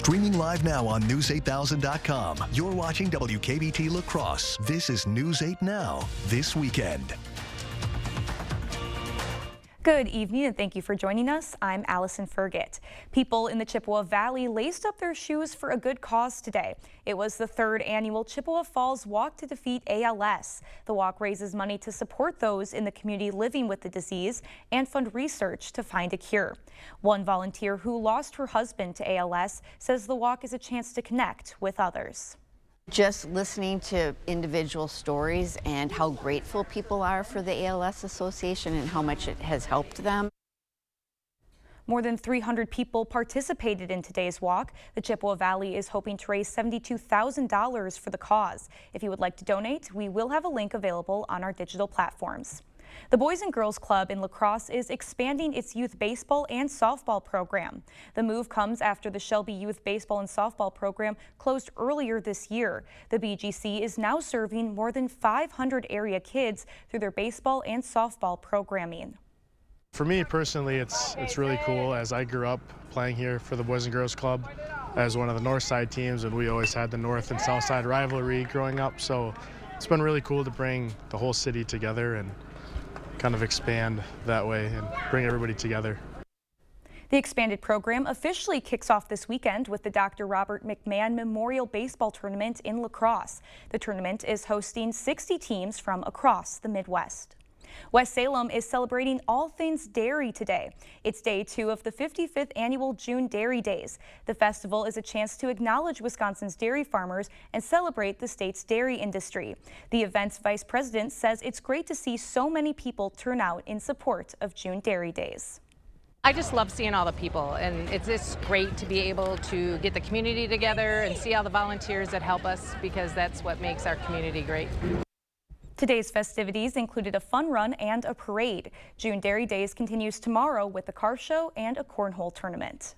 Streaming live now on News8000.com. You're watching WKBT La Crosse. This is News 8 Now, this weekend. Good evening and thank you for joining us. I'm Allison Fergit. People in the Chippewa Valley laced up their shoes for a good cause today. It was the third annual Chippewa Falls Walk to Defeat ALS. The walk raises money to support those in the community living with the disease and fund research to find a cure. One volunteer who lost her husband to ALS says the walk is a chance to connect with others. Just listening to individual stories and how grateful people are for the ALS Association and how much it has helped them. More than 300 people participated in today's walk. The Chippewa Valley is hoping to raise $72,000 for the cause. If you would like to donate, we will have a link available on our digital platforms. The Boys and Girls Club in La Crosse is expanding its youth baseball and softball program. The move comes after the Shelby Youth Baseball and Softball program closed earlier this year. The BGC is now serving more than 500 area kids through their baseball and softball programming. For me personally, it's really cool, as I grew up playing here for the Boys and Girls Club as one of the North Side teams, and we always had the North and South Side rivalry growing up. So it's been really cool to bring the whole city together and kind of expand that way and bring everybody together. The expanded program officially kicks off this weekend with the Dr. Robert McMahon Memorial Baseball Tournament in La Crosse. The tournament is hosting 60 teams from across the Midwest. West Salem is celebrating all things dairy today. It's day 2 of the 55th annual June Dairy Days. The festival is a chance to acknowledge Wisconsin's dairy farmers and celebrate the state's dairy industry. The event's vice president says it's great to see so many people turn out in support of June Dairy Days. I just love seeing all the people, and it's just great to be able to get the community together and see all the volunteers that help us, because that's what makes our community great. Today's festivities included a fun run and a parade. June Dairy Days continues tomorrow with a car show and a cornhole tournament.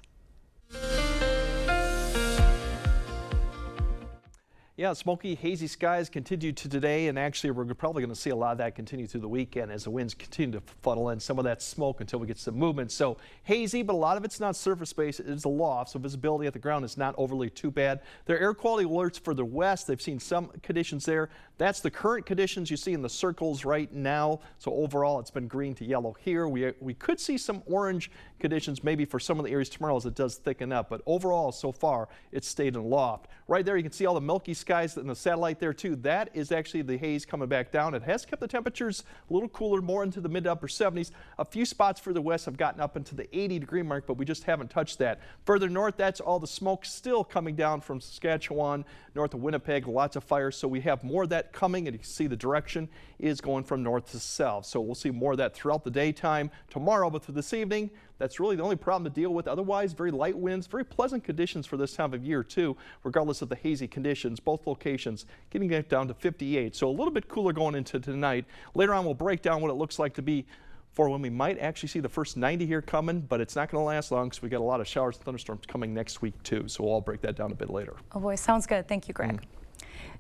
Yeah, smoky, hazy skies continue to today, and actually we're probably going to see a lot of that continue through the weekend as the winds continue to funnel in some of that smoke until we get some movement. So hazy, but a lot of it's not surface space, it is a loft, so visibility at the ground is not overly too bad. There are air quality alerts for the west. They've seen some conditions there. That's the current conditions you see in the circles right now. So overall, it's been green to yellow here. We could see some orange conditions maybe for some of the areas tomorrow as it does thicken up, but overall, so far, it's stayed in loft. Right there, you can see all the milky skies in the satellite there too. That is actually the haze coming back down. It has kept the temperatures a little cooler, more into the mid to upper 70s. A few spots further west have gotten up into the 80-degree mark, but we just haven't touched that. Further north, that's all the smoke still coming down from Saskatchewan, north of Winnipeg, lots of fires. So we have more of that coming, and you can see the direction is going from north to south. So we'll see more of that throughout the daytime tomorrow, but for this evening, that's really the only problem to deal with. Otherwise, very light winds, very pleasant conditions for this time of year too, regardless of the hazy conditions. Both locations getting it down to 58. So a little bit cooler going into tonight. Later on, we'll break down what it looks like to be for when we might actually see the first 90 here coming, but it's not going to last long because we got a lot of showers and thunderstorms coming next week too. So we'll all break that down a bit later. Oh boy, sounds good. Thank you, Greg.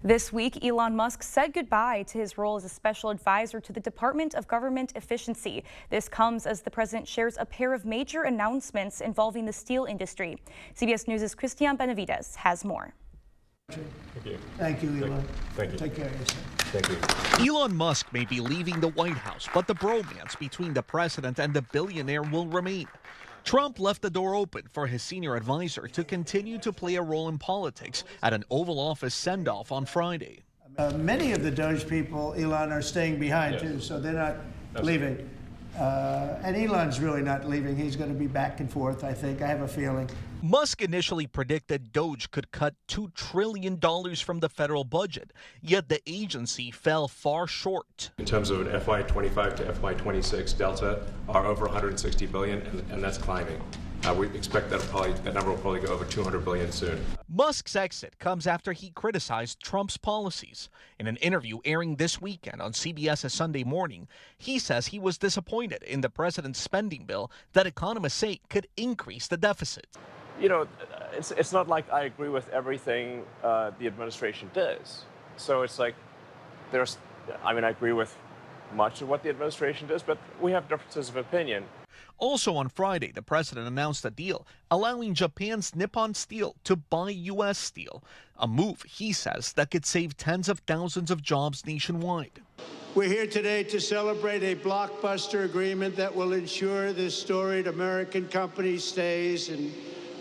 This week, Elon Musk said goodbye to his role as a special advisor to the Department of Government Efficiency. This comes as the president shares a pair of major announcements involving the steel industry. CBS News' Christian Benavides has more. Thank you. Thank you, Elon. Thank you. Take care of yourself. Thank you. Elon Musk may be leaving the White House, but the bromance between the president and the billionaire will remain. Trump left the door open for his senior advisor to continue to play a role in politics at an Oval Office send-off on Friday. Many of the Doge people, Elon, are staying behind too, so they're not leaving. And Elon's really not leaving. He's going to be back and forth, I think. I have a feeling. Musk initially predicted Doge could cut $2 trillion from the federal budget, yet the agency fell far short. In terms of an FY25 to FY26 delta are over 160 billion, and that's climbing. We expect that number will probably go over 200 billion soon. Musk's exit comes after he criticized Trump's policies. In an interview airing this weekend on CBS's Sunday Morning, he says he was disappointed in the president's spending bill that economists say could increase the deficit. You know, it's not like I agree with everything the administration does. So it's like I agree with much of what the administration does, but we have differences of opinion. Also on Friday, the president announced a deal allowing Japan's Nippon Steel to buy U.S. steel, a move he says that could save tens of thousands of jobs nationwide. We're here today to celebrate a blockbuster agreement that will ensure this storied American company stays an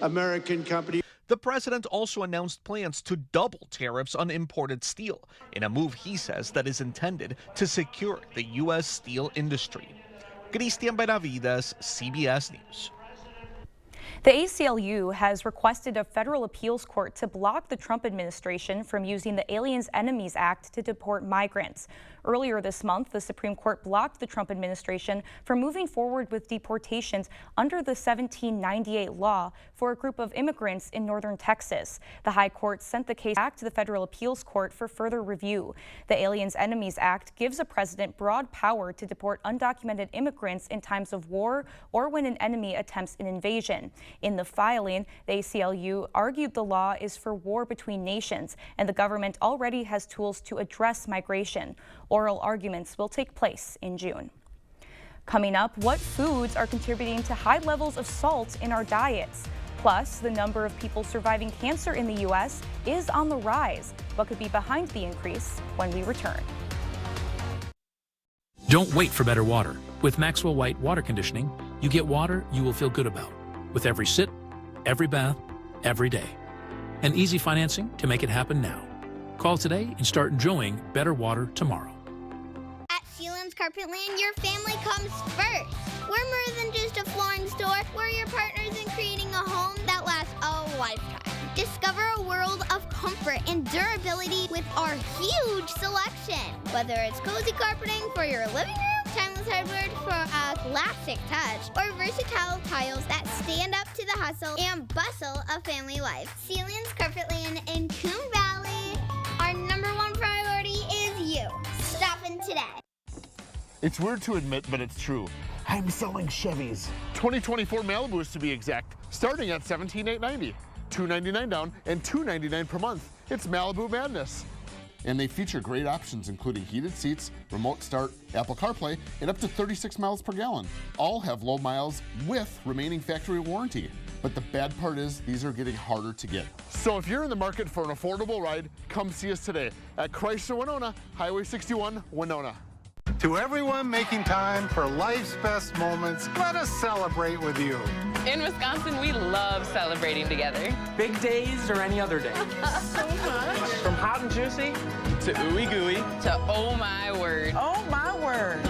American company. The president also announced plans to double tariffs on imported steel in a move he says that is intended to secure the U.S. steel industry. Cristian Benavides, CBS News. The ACLU has requested a federal appeals court to block the Trump administration from using the Aliens Enemies Act to deport migrants. Earlier this month, the Supreme Court blocked the Trump administration from moving forward with deportations under the 1798 law for a group of immigrants in northern Texas. The High Court sent the case back to the federal appeals court for further review. The Aliens Enemies Act gives a president broad power to deport undocumented immigrants in times of war or when an enemy attempts an invasion. In the filing, the ACLU argued the law is for war between nations, and the government already has tools to address migration. Oral arguments will take place in June. Coming up, what foods are contributing to high levels of salt in our diets? Plus, the number of people surviving cancer in the U.S. is on the rise. What could be behind the increase when we return? Don't wait for better water. With Maxwell White Water Conditioning, you get water you will feel good about. With every sip, every bath, every day. And easy financing to make it happen now. Call today and start enjoying better water tomorrow. At Sealands Carpetland, your family comes first. We're more than just a flooring store. We're your partners in creating a home that lasts a lifetime. Discover a world of comfort and durability with our huge selection. Whether it's cozy carpeting for your living room, timeless hardwood for a classic touch, or versatile tiles that stand up to the hustle and bustle of family life. Sealands Carpetland in Coon Valley. Our #1 priority is you. Stop in today. It's weird to admit, but it's true. I'm selling Chevys. 2024 Malibus to be exact, starting at $17,890, $299 down, and $299 per month. It's Malibu madness. And they feature great options including heated seats, remote start, Apple CarPlay, and up to 36 miles per gallon. All have low miles with remaining factory warranty. But the bad part is these are getting harder to get. So if you're in the market for an affordable ride, come see us today at Chrysler Winona, Highway 61, Winona. To everyone making time for life's best moments, let us celebrate with you. In Wisconsin, we love celebrating together. Big days or any other day. So much. From hot and juicy to ooey gooey to oh my word. Oh my word.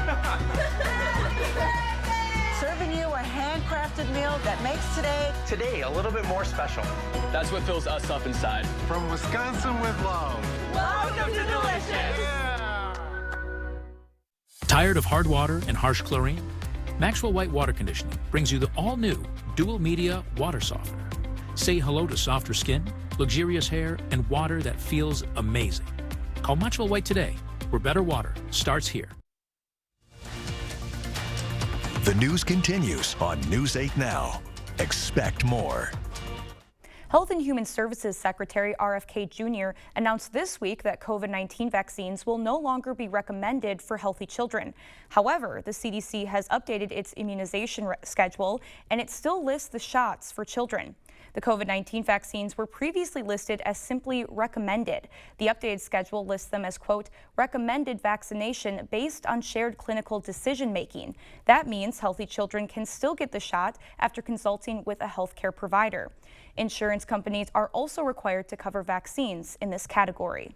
Serving you a handcrafted meal that makes today a little bit more special. That's what fills us up inside. From Wisconsin with love. Welcome to Delicious. Tired of hard water and harsh chlorine? Maxwell White Water Conditioning brings you the all-new dual media water softener. Say hello to softer skin, luxurious hair, and water that feels amazing. Call Maxwell White today, where better water starts here. The news continues on News 8 Now. Expect more. Health and Human Services Secretary RFK Jr. announced this week that COVID-19 vaccines will no longer be recommended for healthy children. However, the CDC has updated its immunization schedule, and it still lists the shots for children. The COVID-19 vaccines were previously listed as simply recommended. The updated schedule lists them as, quote, recommended vaccination based on shared clinical decision-making. That means healthy children can still get the shot after consulting with a healthcare provider. Insurance companies are also required to cover vaccines in this category.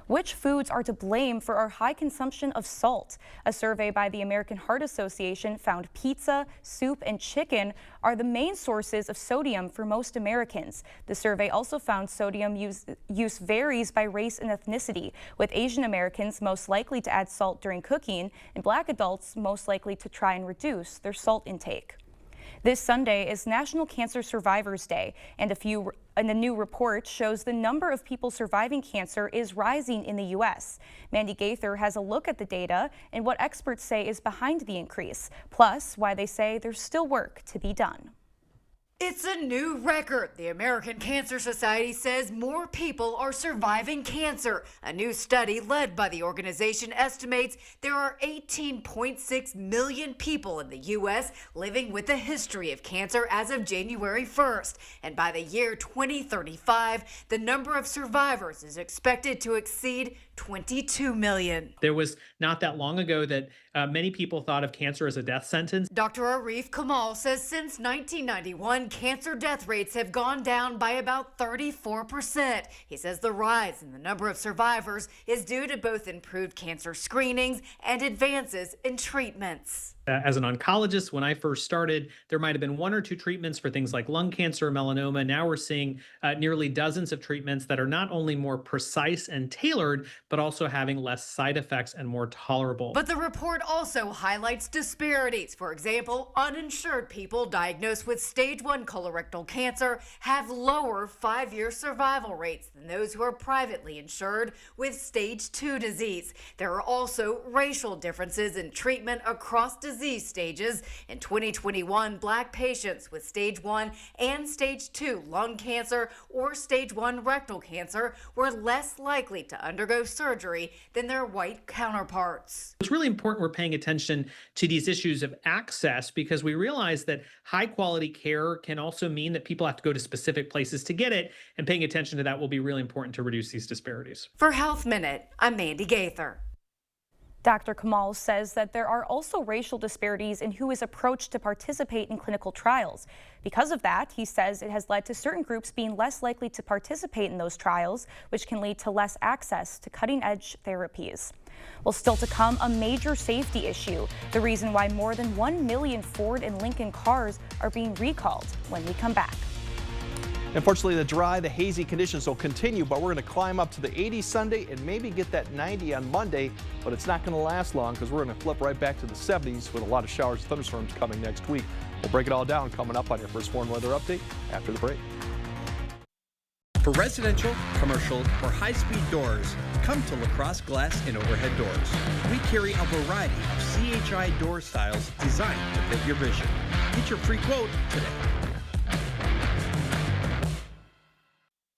Which foods are to blame for our high consumption of salt? A survey by the American Heart Association found pizza, soup, and chicken are the main sources of sodium for most Americans. The survey also found sodium use varies by race and ethnicity, with Asian Americans most likely to add salt during cooking and Black adults most likely to try and reduce their salt intake. This Sunday is National Cancer Survivors Day, and a new report shows the number of people surviving cancer is rising in the U.S. Mandy Gaither has a look at the data and what experts say is behind the increase, plus why they say there's still work to be done. It's a new record. The American Cancer Society says more people are surviving cancer. A new study led by the organization estimates there are 18.6 million people in the U.S. living with a history of cancer as of January 1st. And by the year 2035, the number of survivors is expected to exceed 22 million. There was not that long ago that many people thought of cancer as a death sentence. Dr. Arif Kamal says since 1991, cancer death rates have gone down by about 34%. He says the rise in the number of survivors is due to both improved cancer screenings and advances in treatments. As an oncologist, when I first started, there might have been 1 or 2 treatments for things like lung cancer or melanoma. Now we're seeing nearly dozens of treatments that are not only more precise and tailored, but also having less side effects and more tolerable. But the report also highlights disparities. For example, uninsured people diagnosed with stage 1 colorectal cancer have lower 5-year survival rates than those who are privately insured with stage 2 disease. There are also racial differences in treatment across disease stages. In 2021, Black patients with stage 1 and stage 2 lung cancer or stage 1 rectal cancer were less likely to undergo surgery than their white counterparts. It's really important we're paying attention to these issues of access, because we realize that high quality care can also mean that people have to go to specific places to get it, and paying attention to that will be really important to reduce these disparities. For Health Minute, I'm Mandy Gaither. Dr. Kamal says that there are also racial disparities in who is approached to participate in clinical trials. Because of that, he says it has led to certain groups being less likely to participate in those trials, which can lead to less access to cutting-edge therapies. Well, still to come, a major safety issue, the reason why more than 1 million Ford and Lincoln cars are being recalled. When we come back. Unfortunately, the hazy conditions will continue, but we're going to climb up to the 80s Sunday and maybe get that 90 on Monday, but it's not going to last long because we're going to flip right back to the 70s with a lot of showers and thunderstorms coming next week. We'll break it all down coming up on your First Warn Weather Update after the break. For residential, commercial, or high-speed doors, come to LaCrosse Glass and Overhead Doors. We carry a variety of CHI door styles designed to fit your vision. Get your free quote today.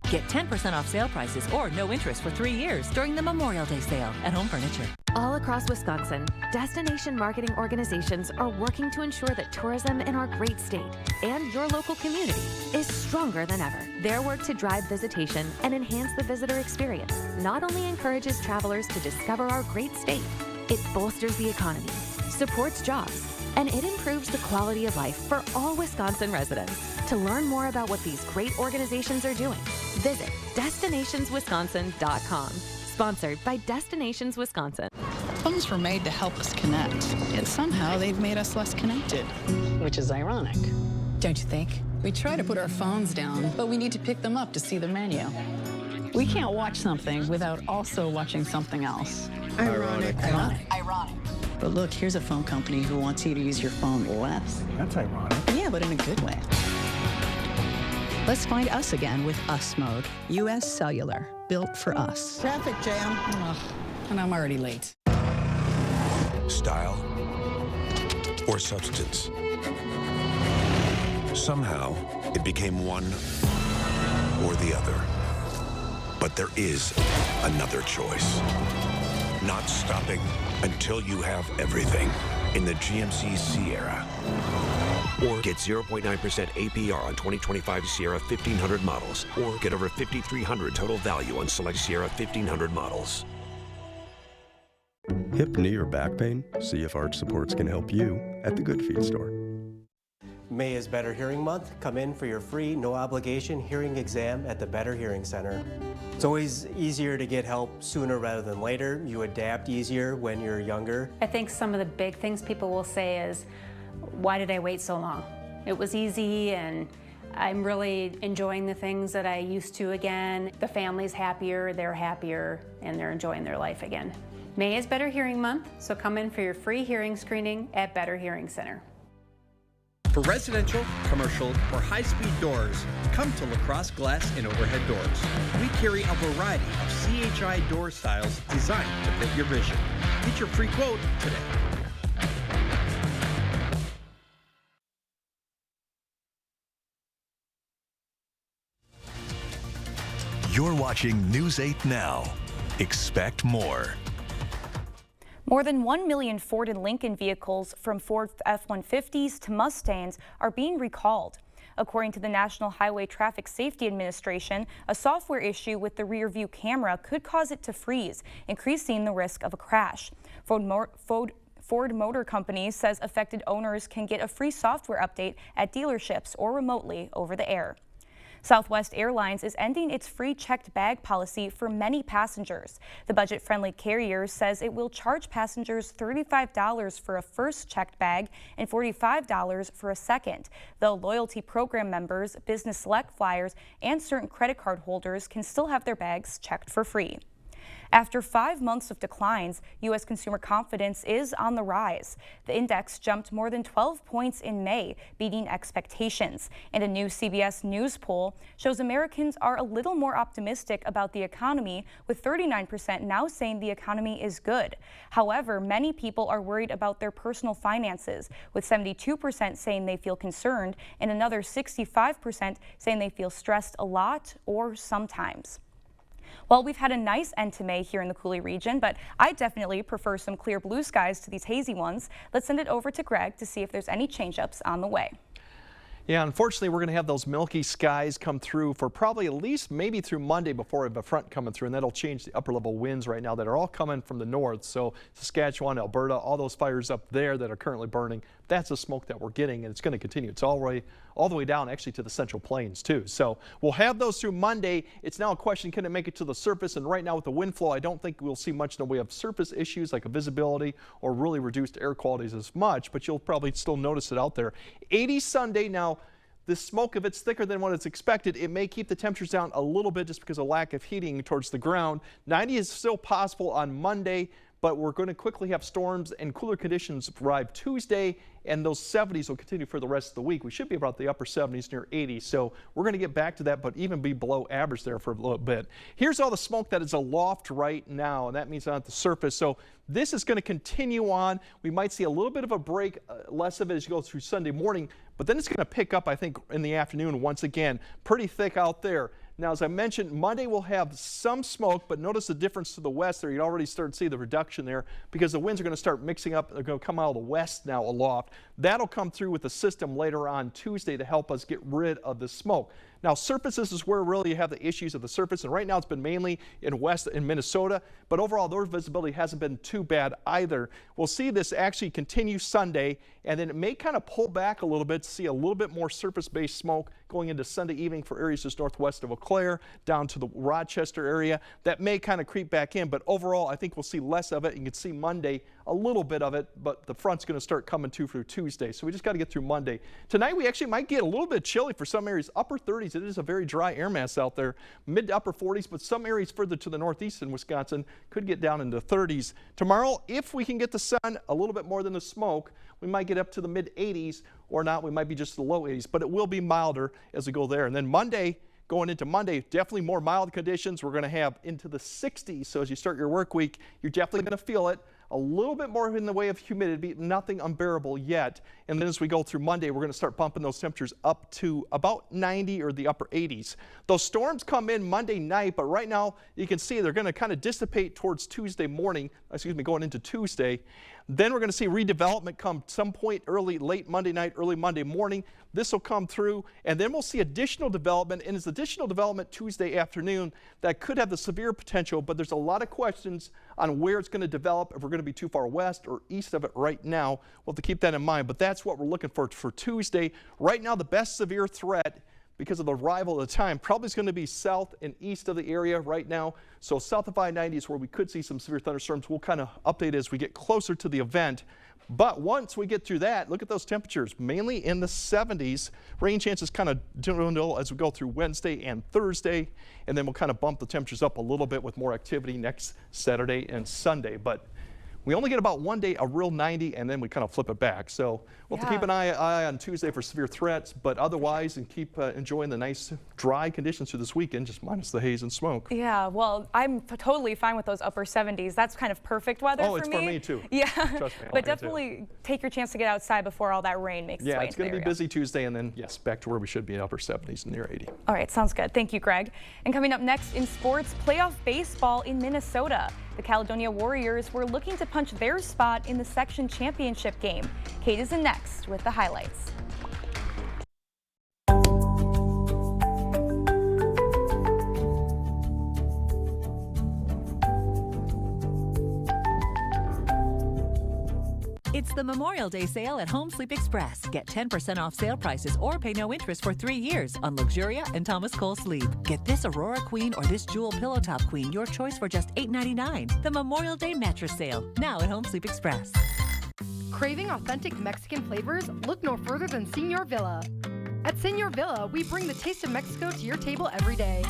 Get 10% off sale prices or no interest for 3 years during the Memorial Day sale at Home Furniture. All across Wisconsin, destination marketing organizations are working to ensure that tourism in our great state and your local community is stronger than ever. Their work to drive visitation and enhance the visitor experience not only encourages travelers to discover our great state, it bolsters the economy, supports jobs, and it improves the quality of life for all Wisconsin residents. To learn more about what these great organizations are doing, visit destinationswisconsin.com. Sponsored by Destinations Wisconsin. Phones were made to help us connect, yet somehow they've made us less connected. Which is ironic. Don't you think? We try to put our phones down, but we need to pick them up to see the menu. We can't watch something without also watching something else. Ironic. Ironic. But look, here's a phone company who wants you to use your phone less. That's ironic. Yeah, but in a good way. Let's find us again with Us Mode. U.S. Cellular, built for us. Traffic jam. Ugh, and I'm already late. Style or substance. Somehow, it became one or the other. But there is another choice. Not stopping until you have everything in the GMC Sierra. Or get 0.9% APR on 2025 Sierra 1500 models. Or get over $5,300 total value on select Sierra 1500 models. Hip, knee, or back pain? See if Arch Supports can help you at the Good Feet store. May is Better Hearing Month. Come in for your free, no-obligation hearing exam at the Better Hearing Center. It's always easier to get help sooner rather than later. You adapt easier when you're younger. I think some of the big things people will say is, why did I wait so long? It was easy, and I'm really enjoying the things that I used to again. The family's happier, and they're enjoying their life again. May is Better Hearing Month, so come in for your free hearing screening at Better Hearing Center. For residential, commercial, or high-speed doors, come to LaCrosse Glass and Overhead Doors. We carry a variety of CHI door styles designed to fit your vision. Get your free quote today. You're watching News 8 Now. Expect more. More than 1 million Ford and Lincoln vehicles, from Ford F-150s to Mustangs, are being recalled. According to the National Highway Traffic Safety Administration, a software issue with the rear view camera could cause it to freeze, increasing the risk of a crash. Ford Motor Company says affected owners can get a free software update at dealerships or remotely over the air. Southwest Airlines is ending its free checked bag policy for many passengers. The budget-friendly carrier says it will charge passengers $35 for a first checked bag and $45 for a second, though loyalty program members, business select flyers, and certain credit card holders can still have their bags checked for free. After 5 months of declines, U.S. consumer confidence is on the rise. The index jumped more than 12 points in May, beating expectations. And a new CBS News poll shows Americans are a little more optimistic about the economy, with 39% now saying the economy is good. However, many people are worried about their personal finances, with 72% saying they feel concerned and another 65% saying they feel stressed a lot or sometimes. Well, we've had a nice end to May here in the Coulee region, but I definitely prefer some clear blue skies to these hazy ones. Let's send it over to Greg to see if there's any change-ups on the way. Yeah, unfortunately, we're going to have those milky skies come through for probably at least maybe through Monday before we have a front coming through, and that'll change the upper level winds right now that are all coming from the north. So Saskatchewan, Alberta, all those fires up there that are currently burning, that's the smoke that we're getting, and it's going to continue. It's all the way down actually to the Central Plains too. So we'll have those through Monday. It's now a question, can it make it to the surface? And right now with the wind flow, I don't think we'll see much in the way of surface issues like a visibility or really reduced air qualities as much, but you'll probably still notice it out there. 80 Sunday. Now, the smoke, if it's thicker than what it's expected, it may keep the temperatures down a little bit just because of lack of heating towards the ground. 90 is still possible on Monday, but we're going to quickly have storms and cooler conditions arrive Tuesday, and those 70s will continue for the rest of the week. We should be about the upper 70s, near 80. So we're going to get back to that, but even be below average there for a little bit. Here's all the smoke that is aloft right now, and that means on the surface. So this is going to continue on. We might see a little bit of a break, less of it as you go through Sunday morning, but then it's going to pick up, I think, in the afternoon once again. Pretty thick out there. Now, as I mentioned, Monday we'll have some smoke, but notice the difference to the west there. You'd already start to see the reduction there because the winds are going to start mixing up. They're going to come out of the west now aloft. That'll come through with the system later on Tuesday to help us get rid of the smoke. Now, surfaces is where really you have the issues of the surface, and right now it's been mainly in west in Minnesota, but overall their visibility hasn't been too bad either. We'll see this actually continue Sunday, and then it may kind of pull back a little bit to see a little bit more surface-based smoke going into Sunday evening for areas just northwest of Eau Claire, down to the Rochester area. That may kind of creep back in, but overall I think we'll see less of it. You can see Monday a little bit of it, but the front's going to start coming through Tuesday, so we just got to get through Monday. Tonight we actually might get a little bit chilly for some areas, upper 30s. It is a very dry air mass out there, mid to upper 40s, but some areas further to the northeast in Wisconsin could get down into 30s. Tomorrow, if we can get the sun a little bit more than the smoke, we might get up to the mid 80s, or not, we might be just the low 80s, but it will be milder as we go there. And then Monday, going into Monday, definitely more mild conditions. We're going to have into the 60s, so as you start your work week, you're definitely going to feel it. A little bit more in the way of humidity, nothing unbearable yet. And then as we go through Monday, we're going to start bumping those temperatures up to about 90 or the upper 80s. Those storms come in Monday night, but right now you can see they're going to kind of dissipate towards Tuesday morning, going into Tuesday. Then we're going to see redevelopment come some point late Monday night, early Monday morning. This will come through, and then we'll see additional development, and it's additional development Tuesday afternoon that could have the severe potential, but there's a lot of questions on where it's going to develop, if we're going to be too far west or east of it right now. We'll have to keep that in mind, but that's what we're looking for Tuesday. Right now, the best severe threat, because of the arrival of the time, probably is going to be south and east of the area right now. So south of I-90 is where we could see some severe thunderstorms. We'll kind of update as we get closer to the event. But once we get through that, look at those temperatures, mainly in the 70s. Rain chances kind of dwindle as we go through Wednesday and Thursday, and then we'll kind of bump the temperatures up a little bit with more activity next Saturday and Sunday. But We only get about one day a real 90, and then we kind of flip it back. So we'll have to keep an eye on Tuesday for severe threats, but otherwise, and keep enjoying the nice dry conditions through this weekend, just minus the haze and smoke. Yeah, well, I'm totally fine with those upper 70s. That's kind of perfect weather for me. Oh, it's for me too. Yeah, Trust me, but definitely take your chance to get outside before all that rain makes its way into the area. Yeah, it's going to be busy Tuesday, and then, yes, back to where we should be, upper 70s, near 80. All right, sounds good. Thank you, Greg. And coming up next in sports, playoff baseball in Minnesota. The Caledonia Warriors were looking to punch their spot in the section championship game. Kate is in next with the highlights. It's the Memorial Day sale at Home Sleep Express. Get 10% off sale prices or pay no interest for 3 years on Luxuria and Thomas Cole Sleep. Get this Aurora Queen or this Jewel Pillow Top Queen, your choice for just $8.99. The Memorial Day mattress sale, now at Home Sleep Express. Craving authentic Mexican flavors? Look no further than Señor Villa. At Señor Villa, we bring the taste of Mexico to your table every day.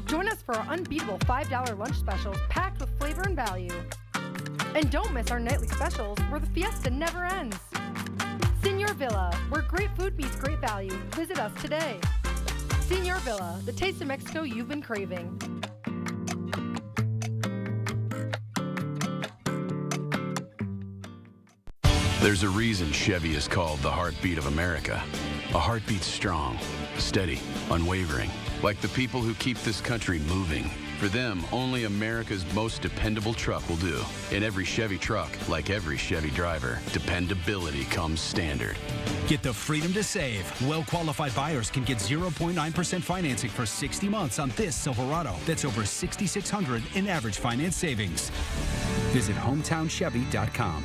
Join us for our unbeatable $5 lunch specials packed with flavor and value. And don't miss our nightly specials where the fiesta never ends. Señor Villa, where great food meets great value. Visit us today. Señor Villa, the taste of Mexico you've been craving. There's a reason Chevy is called the heartbeat of America. A heartbeat strong, steady, unwavering, like the people who keep this country moving. For them, only America's most dependable truck will do. In every Chevy truck, like every Chevy driver, dependability comes standard. Get the freedom to save. Well-qualified buyers can get 0.9% financing for 60 months on this Silverado. That's over $6,600 in average finance savings. Visit HometownChevy.com.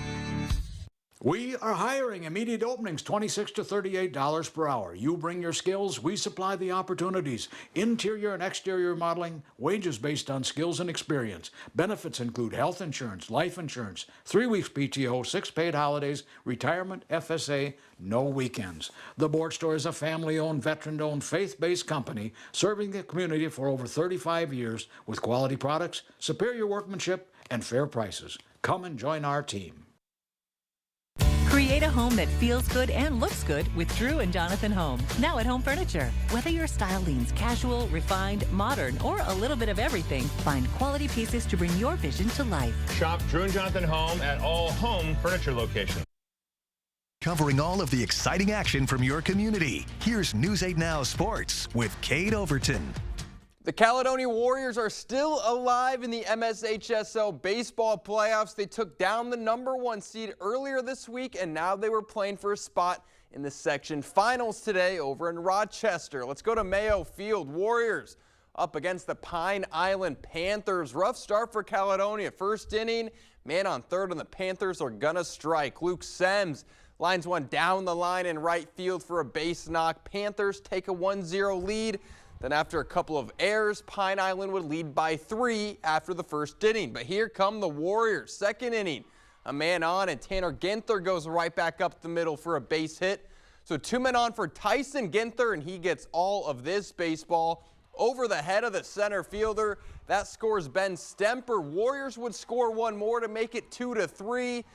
We are hiring. Immediate openings, $26 to $38 per hour. You bring your skills, we supply the opportunities. Interior and exterior modeling, wages based on skills and experience. Benefits include health insurance, life insurance, 3 weeks PTO, 6 paid holidays, retirement, FSA, no weekends. The Board Store is a family-owned, veteran-owned, faith-based company serving the community for over 35 years with quality products, superior workmanship, and fair prices. Come and join our team. Create a home that feels good and looks good with Drew and Jonathan Home. Now at Home Furniture. Whether your style leans casual, refined, modern, or a little bit of everything, find quality pieces to bring your vision to life. Shop Drew and Jonathan Home at all Home Furniture locations. Covering all of the exciting action from your community. Here's News 8 Now Sports with Kate Overton. The Caledonia Warriors are still alive in the MSHSL baseball playoffs. They took down the #1 seed earlier this week, and now they were playing for a spot in the section finals today over in Rochester. Let's go to Mayo Field. Warriors up against the Pine Island Panthers. Rough start for Caledonia. First inning, man on third, and the Panthers are gonna strike. Luke Sems lines one down the line in right field for a base knock. Panthers take a 1-0 lead. Then after a couple of errors, Pine Island would lead by 3 after the first inning. But here come the Warriors. Second inning, a man on, and Tanner Ginther goes right back up the middle for a base hit. So 2 men on for Tyson Ginther, and he gets all of this baseball over the head of the center fielder. That scores Ben Stemper. Warriors would score one more to make it 2-3,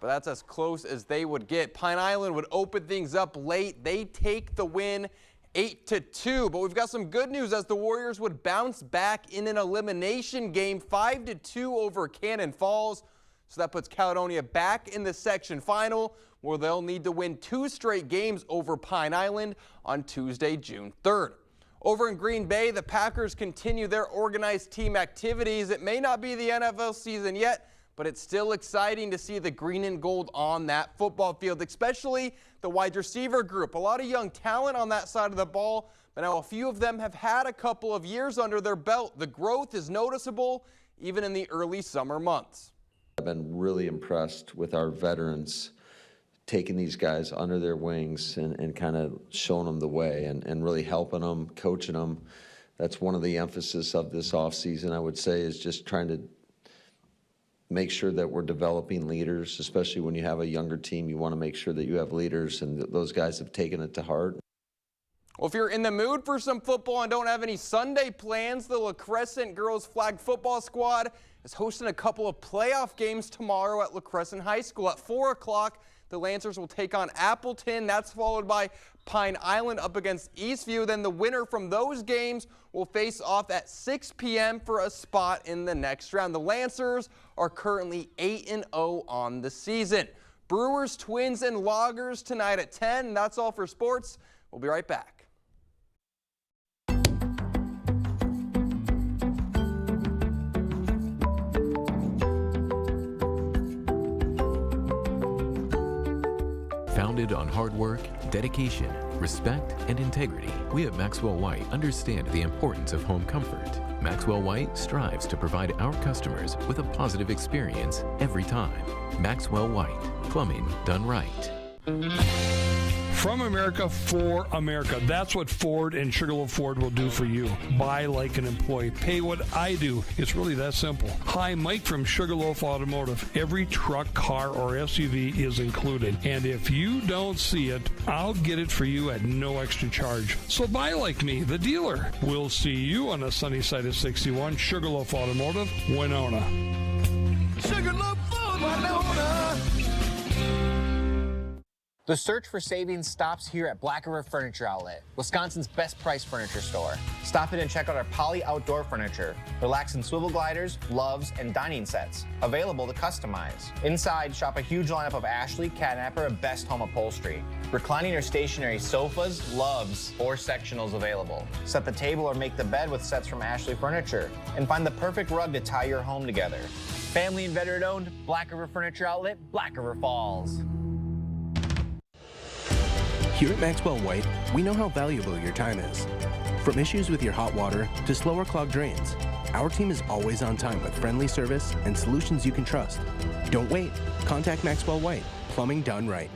but that's as close as they would get. Pine Island would open things up late. They take the win 8-2, but we've got some good news as the Warriors would bounce back in an elimination game 5-2 over Cannon Falls. So that puts Caledonia back in the section final, where they'll need to win 2 straight games over Pine Island on Tuesday, June 3rd. Over in Green Bay, the Packers continue their organized team activities. It may not be the NFL season yet, but it's still exciting to see the green and gold on that football field, especially the wide receiver group. A lot of young talent on that side of the ball, but now a few of them have had a couple of years under their belt. The growth is noticeable even in the early summer months. I've been really impressed with our veterans taking these guys under their wings and kind of showing them the way and really helping them, coaching them. That's one of the emphasis of this offseason, I would say, is just trying to make sure that we're developing leaders, especially when you have a younger team. You want to make sure that you have leaders, and those guys have taken it to heart. Well, if you're in the mood for some football and don't have any Sunday plans, the La Crescent girls flag football squad is hosting a couple of playoff games tomorrow at La Crescent High School. At 4 o'clock, the Lancers will take on Appleton. That's followed by Pine Island up against Eastview. Then the winner from those games will face off at 6 p.m. for a spot in the next round. The Lancers are currently 8-0 on the season. Brewers, Twins, and Loggers tonight at 10. That's all for sports. We'll be right back. Founded on hard work, dedication, respect, and integrity, we at Maxwell White understand the importance of home comfort. Maxwell White strives to provide our customers with a positive experience every time. Maxwell White, plumbing done right. From America for America. That's what Ford and Sugarloaf Ford will do for you. Buy like an employee. Pay what I do. It's really that simple. Hi, Mike from Sugarloaf Automotive. Every truck, car, or SUV is included. And if you don't see it, I'll get it for you at no extra charge. So buy like me, the dealer. We'll see you on the sunny side of 61, Sugarloaf Automotive, Winona. Sugarloaf Ford, Winona. The search for savings stops here at Black River Furniture Outlet, Wisconsin's best price furniture store. Stop in and check out our Poly outdoor furniture, relaxing swivel gliders, loves, and dining sets, available to customize. Inside, shop a huge lineup of Ashley, Catnapper, and Best Home Upholstery. Reclining or stationary sofas, loves, or sectionals available. Set the table or make the bed with sets from Ashley Furniture, and find the perfect rug to tie your home together. Family and veteran owned, Black River Furniture Outlet, Black River Falls. Here at Maxwell White, we know how valuable your time is. From issues with your hot water to slower clogged drains, our team is always on time with friendly service and solutions you can trust. Don't wait. Contact Maxwell White, plumbing done right.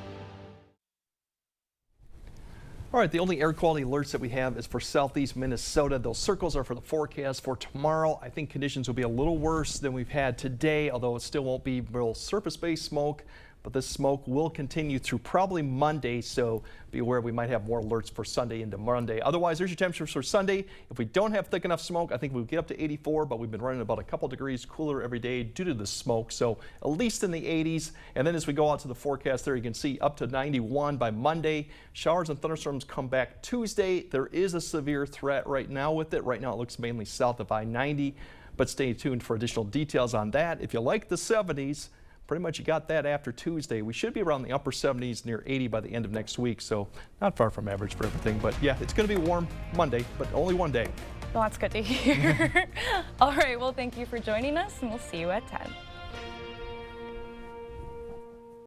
All right, the only air quality alerts that we have is for southeast Minnesota. Those circles are for the forecast for tomorrow. I think conditions will be a little worse than we've had today, although it still won't be real surface-based smoke. But this smoke will continue through probably Monday, so be aware we might have more alerts for Sunday into Monday. Otherwise, there's your temperatures for Sunday. If we don't have thick enough smoke, I think we'll get up to 84, but we've been running about a couple degrees cooler every day due to the smoke, so at least in the 80s. And then as we go out to the forecast there, you can see up to 91 by Monday. Showers and thunderstorms come back Tuesday. There is a severe threat right now with it. Right now it looks mainly south of I-90, but stay tuned for additional details on that. If you like the 70s, pretty much you got that after Tuesday. We should be around the upper 70s, near 80 by the end of next week, so not far from average for everything. But yeah, it's going to be warm Monday, but only one day. Well, that's good to hear. All right, well, thank you for joining us, and we'll see you at 10.